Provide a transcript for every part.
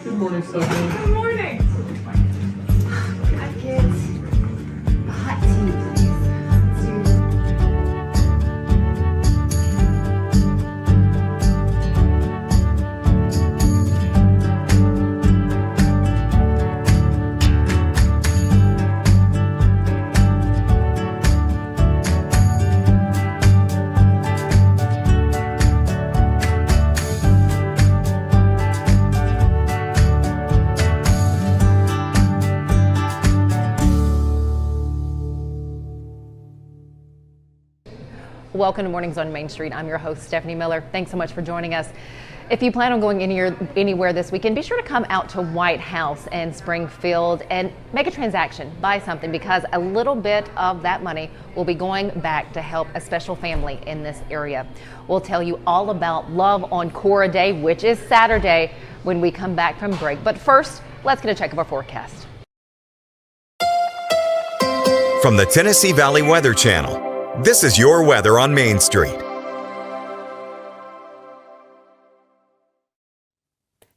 Good morning, Stephanie. Good morning. Hi, kids. A hot tea, please. Welcome to Mornings on Main Street. I'm your host, Stefanie Miller. Thanks so much for joining us. If you plan on going anywhere this weekend, be sure to come out to White House and Springfield and make a transaction, buy something, because a little bit of that money will be going back to help a special family in this area. We'll tell you all about Love on Cora Day, which is Saturday, when we come back from break. But first, let's get a check of our forecast. From the Tennessee Valley Weather Channel, this is your weather on Main Street.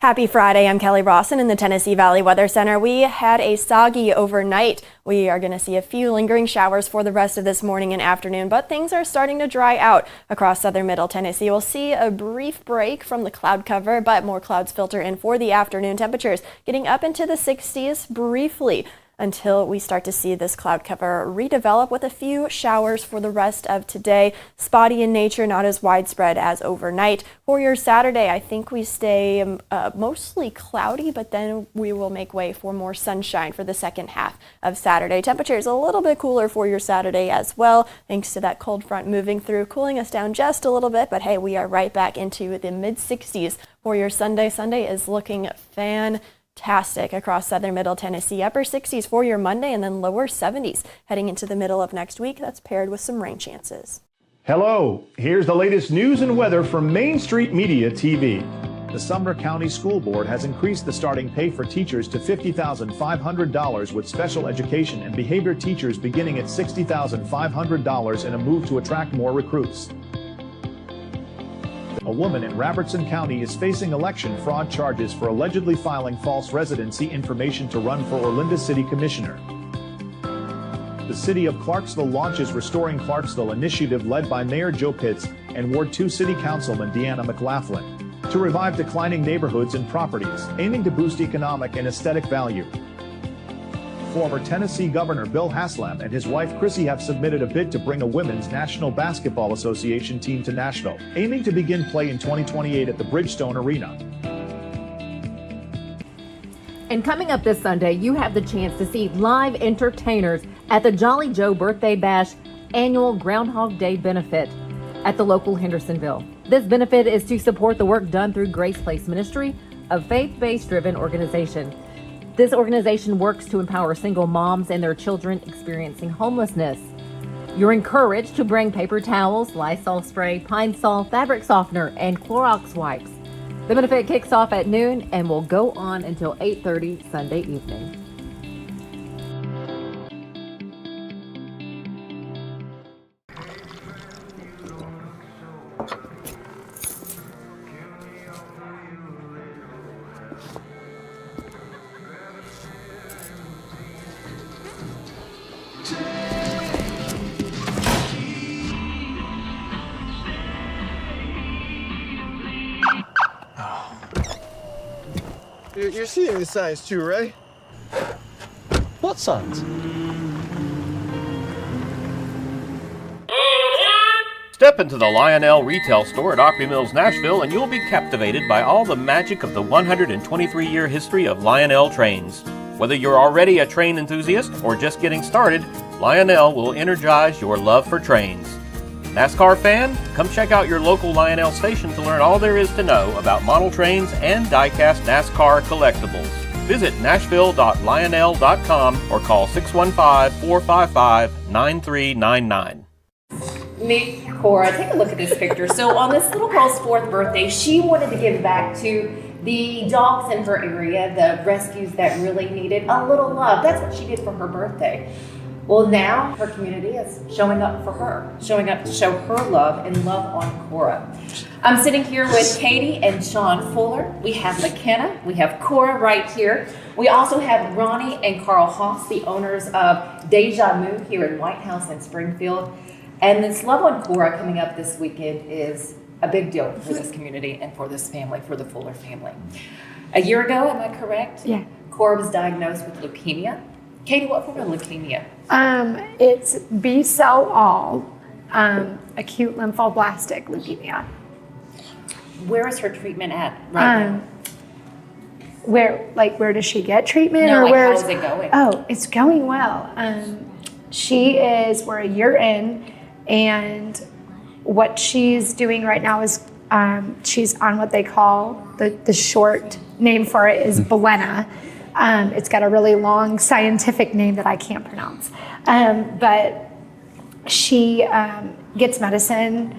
Happy Friday. I'm Kelly Rawson in the Tennessee Valley Weather Center. We had a soggy overnight. We are going to see a few lingering showers for the rest of this morning and afternoon, but things are starting to dry out across southern middle Tennessee. We'll see a brief break from the cloud cover, but more clouds filter in for the afternoon. Temperatures getting up into the 60s briefly until we start to see this cloud cover redevelop with a few showers for the rest of today. Spotty in nature, not as widespread as overnight. For your Saturday, I think we stay mostly cloudy, but then we will make way for more sunshine for the second half of Saturday. Temperatures a little bit cooler for your Saturday as well, thanks to that cold front moving through, cooling us down just a little bit, but hey, we are right back into the mid-60s for your Sunday. Sunday is looking fantastic across southern middle Tennessee. Upper 60s for your Monday, and then lower 70s heading into the middle of next week. That's paired with some rain chances. Hello, here's the latest news and weather from Main Street Media TV. The Sumner County School Board has increased the starting pay for teachers to $50,500, with special education and behavior teachers beginning at $60,500 in a move to attract more recruits. A woman in Robertson County is facing election fraud charges for allegedly filing false residency information to run for Olinda City Commissioner. The City of Clarksville launches Restoring Clarksville initiative led by Mayor Joe Pitts and Ward 2 City Councilman Deanna McLaughlin to revive declining neighborhoods and properties, aiming to boost economic and aesthetic value. Former Tennessee Governor Bill Haslam and his wife Chrissy have submitted a bid to bring a Women's National Basketball Association team to Nashville, aiming to begin play in 2028 at the Bridgestone Arena. And coming up this Sunday, you have the chance to see live entertainers at the Jolly Joe Birthday Bash annual Groundhog Day benefit at the local Hendersonville. This benefit is to support the work done through Grace Place Ministry, a faith-based driven organization. This organization works to empower single moms and their children experiencing homelessness. You're encouraged to bring paper towels, Lysol spray, Pine Sol, fabric softener, and Clorox wipes. The benefit kicks off at noon and will go on until 8:30 Sunday evening. You're seeing the signs too, right? What signs? Step into the Lionel retail store at Opry Mills, Nashville, and you'll be captivated by all the magic of the 123-year history of Lionel trains. Whether you're already a train enthusiast or just getting started, Lionel will energize your love for trains. NASCAR fan? Come check out your local Lionel station to learn all there is to know about model trains and die-cast NASCAR collectibles. Visit nashville.lionel.com or call 615-455-9399. Meet Cora. Take a look at this picture. So on this little girl's 4th birthday, she wanted to give back to the dogs in her area, the rescues that really needed a little love. That's what she did for her birthday. Well, now her community is showing up for her, showing up to show her love and love on Cora. I'm sitting here with Katie and Sean Fuller. We have McKenna. We have Cora right here. We also have Ronnie and Carl Hawes, the owners of Deja here in White House and Springfield. And this Love on Cora coming up this weekend is a big deal for this community and for this family, for the Fuller family. A year ago, am I correct? Yeah. Cora was diagnosed with leukemia. Katie, what form of leukemia? It's B-cell all, acute lymphoblastic leukemia. Where is her treatment at right now? Where does she get treatment? No, or like, where's how is it going? Oh, it's going well. We're a year in, and what she's doing right now is she's on what they call, the short name for it is Belena. It's got a really long scientific name that I can't pronounce. But she gets medicine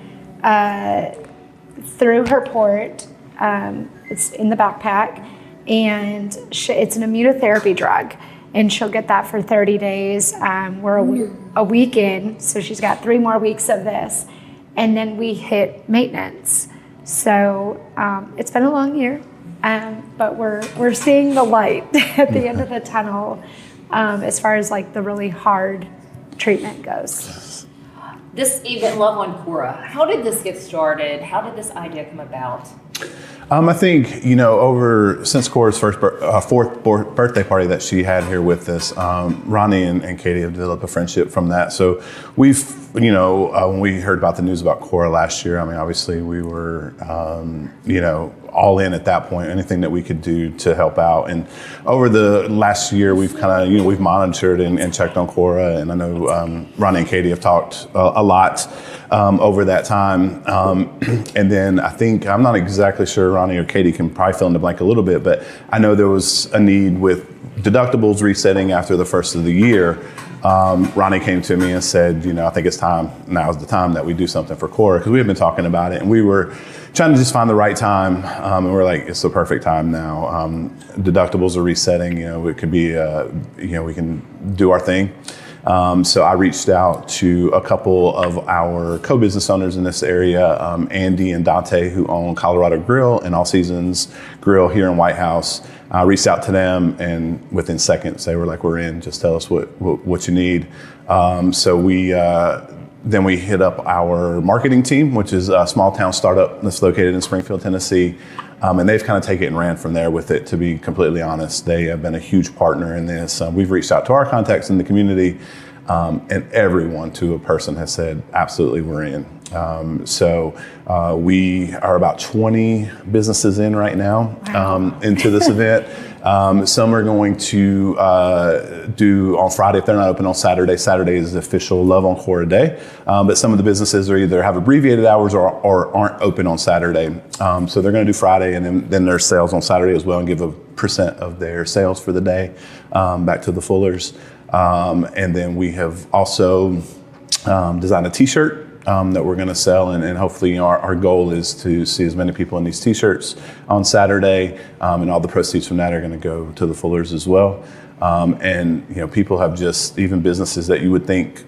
through her port. It's in the backpack, and it's an immunotherapy drug. And she'll get that for 30 days. We're a week in, so she's got 3 more weeks of this. And then we hit maintenance. So it's been a long year. But we're seeing the light at the end of the tunnel as far as like the really hard treatment goes. This event, Love on Cora, how did this get started? How did this idea come about? I think, since Cora's fourth birthday party that she had here with us, Ronnie and Katie have developed a friendship from that. So we've, when we heard about the news about Cora last year, I mean, obviously we were, all in at that point, anything that we could do to help out. And over the last year, we've kind of, we've monitored and checked on Cora. And I know Ronnie and Katie have talked a lot over that time. And then I think, I'm not exactly sure, Ronnie or Katie can probably fill in the blank a little bit, but I know there was a need with deductibles resetting after the first of the year. Ronnie came to me and said, I think it's time, now's the time that we do something for Cora, because we had been talking about it and we were trying to just find the right time. And we're like, it's the perfect time now. Deductibles are resetting, it could be, we can do our thing. So I reached out to a couple of our co-business owners in this area, Andy and Dante, who own Colorado Grill and All Seasons Grill here in White House. I reached out to them, and within seconds they were like, "We're in. Just tell us what you need." So then we hit up our marketing team, which is a small town startup that's located in Springfield, Tennessee. And they've kind of taken it and ran from there with it, to be completely honest. They have been a huge partner in this. We've reached out to our contacts in the community, and everyone to a person has said, absolutely, we're in. So we are about 20 businesses in right now into this event. Some are going to do on Friday if they're not open on Saturday. Saturday is the official Love on Cora Day. But some of the businesses are either have abbreviated hours or aren't open on Saturday. So they're going to do Friday, and then there's sales on Saturday as well, and give a % of their sales for the day back to the Fullers. And then we have also designed a T-shirt that we're going to sell, and hopefully our goal is to see as many people in these T-shirts on Saturday, and all the proceeds from that are going to go to the Fullers as well. And people have just, even businesses that you would think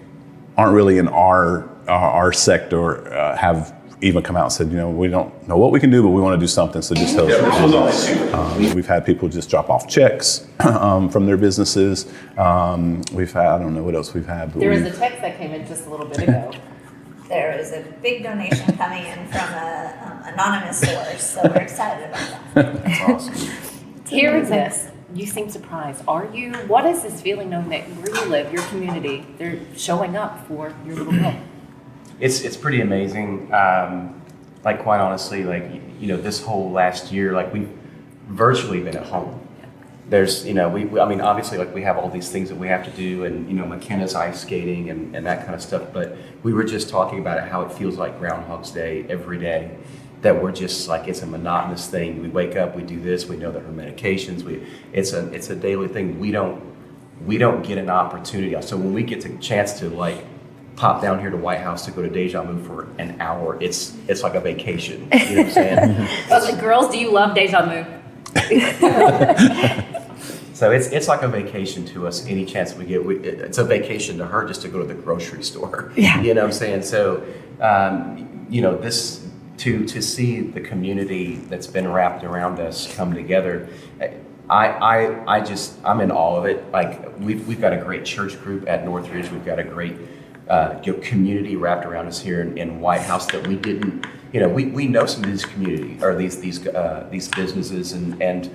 aren't really in our sector, have even come out and said, we don't know what we can do, but we want to do something, so just tell us. We've had people just drop off checks from their businesses. We've had, I don't know what else we've had. But there was a text that came in just a little bit ago. There is a big donation coming in from an anonymous source, so we're excited about that. That's awesome. Hearing this, you seem surprised. Are you? What is this feeling knowing that where you live, your community, they're showing up for your little girl? It's pretty amazing. Like, quite honestly, this whole last year, we've virtually been at home. There's, obviously, we have all these things that we have to do, and, McKenna's ice skating and that kind of stuff, but we were just talking about it, how it feels like Groundhog's Day every day, that we're just it's a monotonous thing. We wake up, we do this, we know that her medications, it's a daily thing. We don't get an opportunity. So when we get a chance to, pop down here to White House to go to Deja for an hour, it's like a vacation. You know what I'm saying? Girls, do you love Deja? So it's like a vacation to us. Any chance we get, it's a vacation to her just to go to the grocery store. Yeah. You know what I'm saying? So, this to see the community that's been wrapped around us come together. I'm in awe of it. Like we've got a great church group at Northridge. We've got a great community wrapped around us here in White House that we didn't. We know some of these community or these businesses and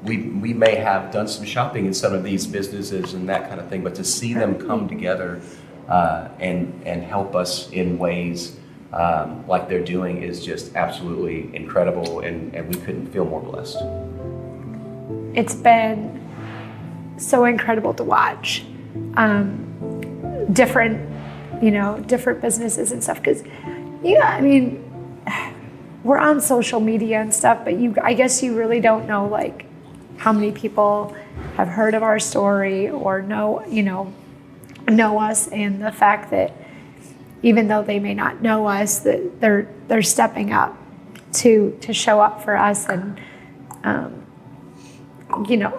we may have done some shopping in some of these businesses and that kind of thing. But to see them come together and help us in ways like they're doing is just absolutely incredible, and we couldn't feel more blessed. It's been so incredible to watch different businesses and stuff. Because, we're on social media and stuff, but I guess you really don't know like how many people have heard of our story or know us, and the fact that even though they may not know us, that they're stepping up to show up for us. And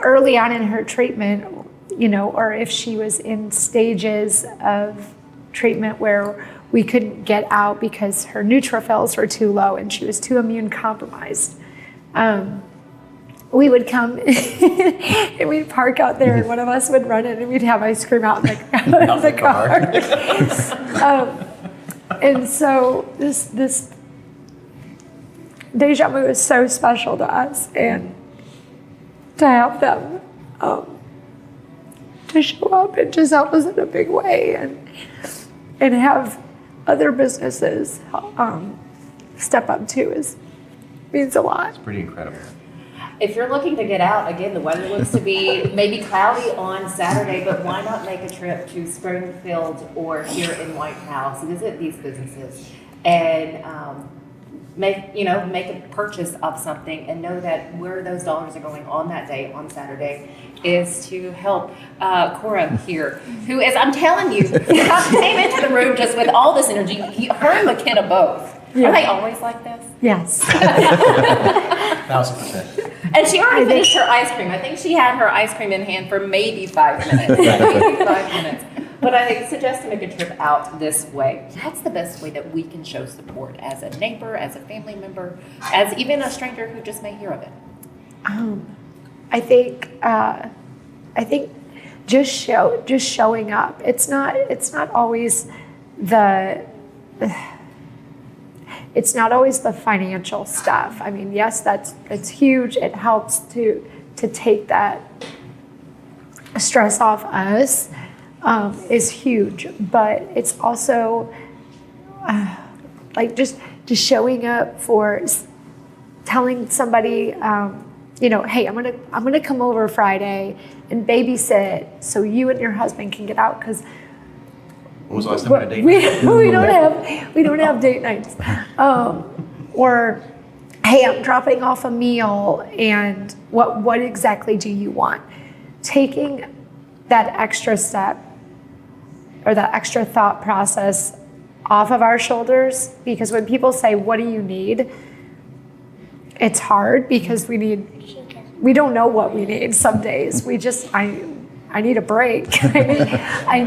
early on in her treatment, or if she was in stages of treatment where we couldn't get out because her neutrophils were too low and she was too immune compromised, we would come and we'd park out there, and one of us would run in and we'd have ice cream out in the car. And so this Deja vu is so special to us, and to have them to show up and just help us in a big way, and have other businesses step up too means a lot. It's pretty incredible. If you're looking to get out, again, the weather looks to be maybe cloudy on Saturday, but why not make a trip to Springfield or here in White House, visit these businesses, and make a purchase of something, and know that where those dollars are going on that day, on Saturday, is to help Cora here, who is, I'm telling you, came into the room just with all this energy. Her and McKenna both. Yeah. Are they always like this? Yes. 1,000%. And she already finished her ice cream. I think she had her ice cream in hand for maybe 5 minutes. But I suggest to make a trip out this way. That's the best way that we can show support as a neighbor, as a family member, as even a stranger who just may hear of it. I think just showing up. It's not always the financial stuff. I mean, yes, it's huge. It helps to take that stress off us. Is huge, but it's also just showing up for telling somebody, hey, I'm gonna come over Friday and babysit so you and your husband can get out, because when was the last time we had a date night? we don't have date nights. Or hey, I'm dropping off a meal, and what exactly do you want? Taking that extra step or that extra thought process off of our shoulders, because when people say, what do you need? It's hard because we don't know what we need some days. I need a break. I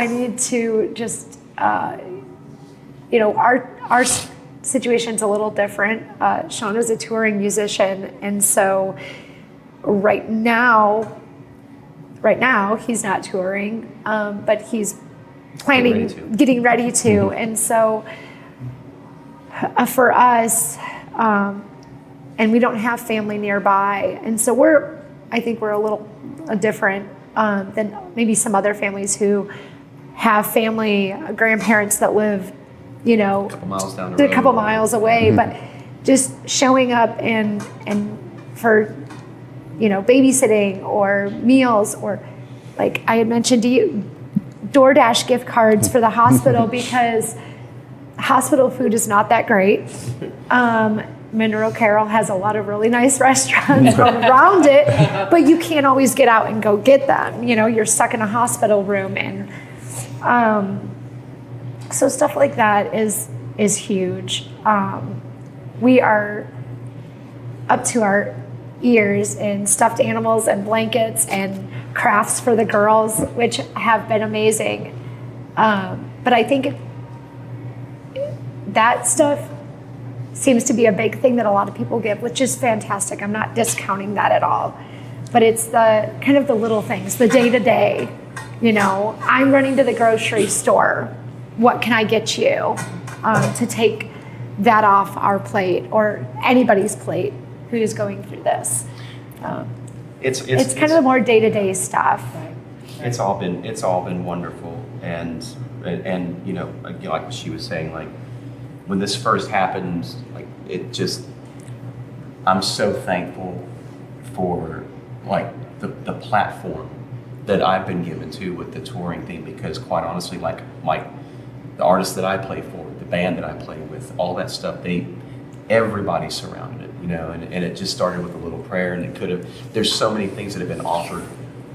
need to just, our situation's a little different. Sean is a touring musician, and so right now he's not touring, but he's getting ready to. And so for us, and we don't have family nearby, and so I think we're a little different than maybe some other families who have family, grandparents that live, a couple miles down the road, a couple miles away. But just showing up and for babysitting or meals, or like I had mentioned to you, DoorDash gift cards for the hospital, because hospital food is not that great. Mineral Carroll has a lot of really nice restaurants around it, but you can't always get out and go get them. You're stuck in a hospital room, and so stuff like that is huge. We are up to our ears and stuffed animals and blankets and crafts for the girls, which have been amazing. But I think that stuff seems to be a big thing that a lot of people give, which is fantastic. I'm not discounting that at all. But it's the kind of the little things, the day-to-day. You know, I'm running to the grocery store. What can I get you to take that off our plate or anybody's plate who's going through this? It's kind of the more day-to-day stuff. It's all been wonderful, and you know, again, like she was saying, like when this first happened, like it just, I'm so thankful for like the platform that I've been given to with the touring thing, because quite honestly, like the artists that I play for, the band that I play with, all that stuff, everybody surrounded it, you know, and it just started with a little prayer, and there's so many things that have been offered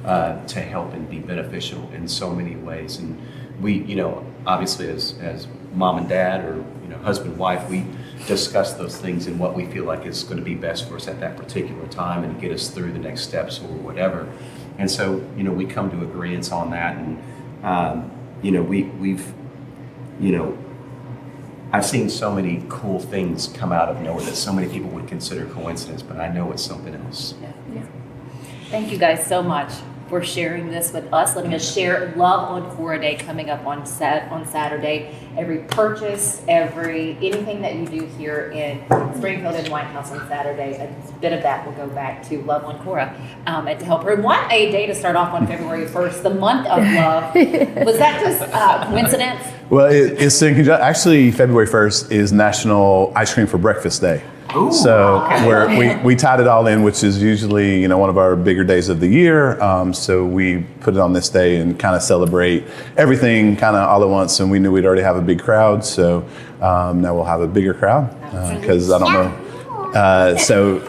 to help and be beneficial in so many ways. And we, you know, obviously as mom and dad, or, you know, husband and wife, we discuss those things and what we feel like is going to be best for us at that particular time and get us through the next steps or whatever. And so, you know, we come to agreements on that, and you know, we've, you know, I've seen so many cool things come out of nowhere that so many people would consider coincidence, but I know it's something else. Yeah. Thank you guys so much for sharing this with us, letting us share Love on Cora Day coming up on Saturday. Every purchase, anything that you do here in Springfield and White House on Saturday, a bit of that will go back to Love on Cora and to help her. And what a day to start off on February 1st, the month of love. Was that just coincidence? Well, it's actually February 1st is National Ice Cream for Breakfast Day. Ooh, so okay. we tied it all in, which is usually, you know, one of our bigger days of the year. So we put it on this day and kind of celebrate everything kind of all at once. And we knew we'd already have a big crowd, so now we'll have a bigger crowd because I don't know. So.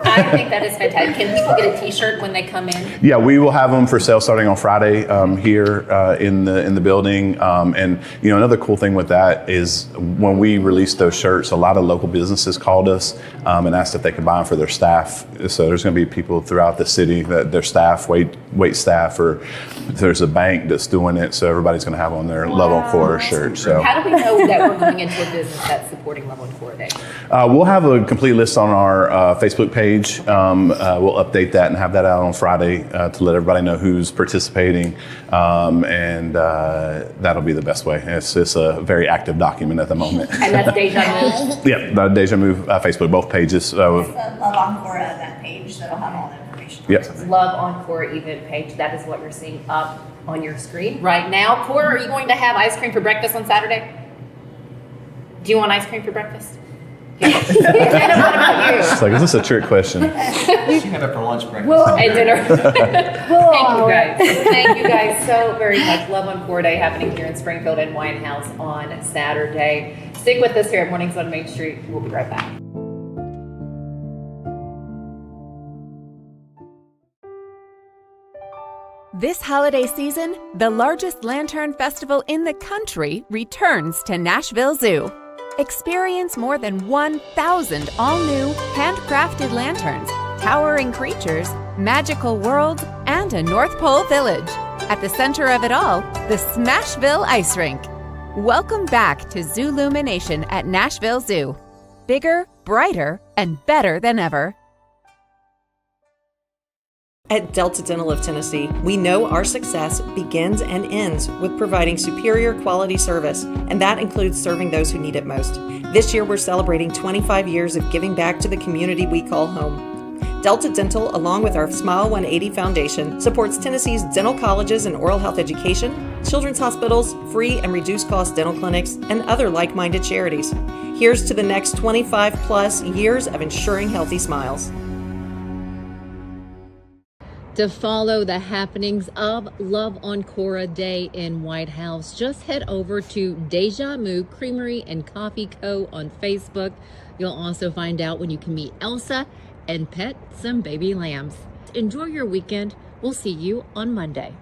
I think that is fantastic. Can people get a T-shirt when they come in? Yeah, we will have them for sale starting on Friday here in the building. And you know, another cool thing with that is when we released those shirts, a lot of local businesses called us and asked if they could buy them for their staff. So there's going to be people throughout the city that their staff, wait staff, or there's a bank that's doing it. So everybody's going to have on their Love on Cora shirt. So how do we know that we're going into a business that's supporting Love on Cora Day? We'll have a complete list on our Facebook page. We'll update that and have that out on Friday to let everybody know who's participating, and that'll be the best way. It's a very active document at the moment. And that's Deja Move? Yeah, the Deja Move Facebook, both pages. It's the Love on Cora, that page that'll have all the information. Yep. Love on Cora event page. That is what you're seeing up on your screen right now. Cora, are you going to have ice cream for breakfast on Saturday? Do you want ice cream for breakfast? What about you? It's like, is this a trick question? You can have it for lunch, breakfast, and dinner. Thank you guys. Thank you guys so very much. Love on Cora Day happening here in Springfield and White House on Saturday. Stick with us here at Mornings on Main Street. We'll be right back. This holiday season, the largest lantern festival in the country returns to Nashville Zoo. Experience more than 1,000 all-new, handcrafted lanterns, towering creatures, magical worlds, and a North Pole village. At the center of it all, the Smashville Ice Rink. Welcome back to Zoolumination at Nashville Zoo. Bigger, brighter, and better than ever. At Delta Dental of Tennessee, we know our success begins and ends with providing superior quality service, and that includes serving those who need it most. This year, we're celebrating 25 years of giving back to the community we call home. Delta Dental, along with our Smile 180 Foundation, supports Tennessee's dental colleges and oral health education, children's hospitals, free and reduced cost dental clinics, and other like-minded charities. Here's to the next 25 plus years of ensuring healthy smiles. To follow the happenings of Love on Cora Day in White House, just head over to Deja Creamery and Coffee Co. on Facebook. You'll also find out when you can meet Elsa and pet some baby lambs. Enjoy your weekend. We'll see you on Monday.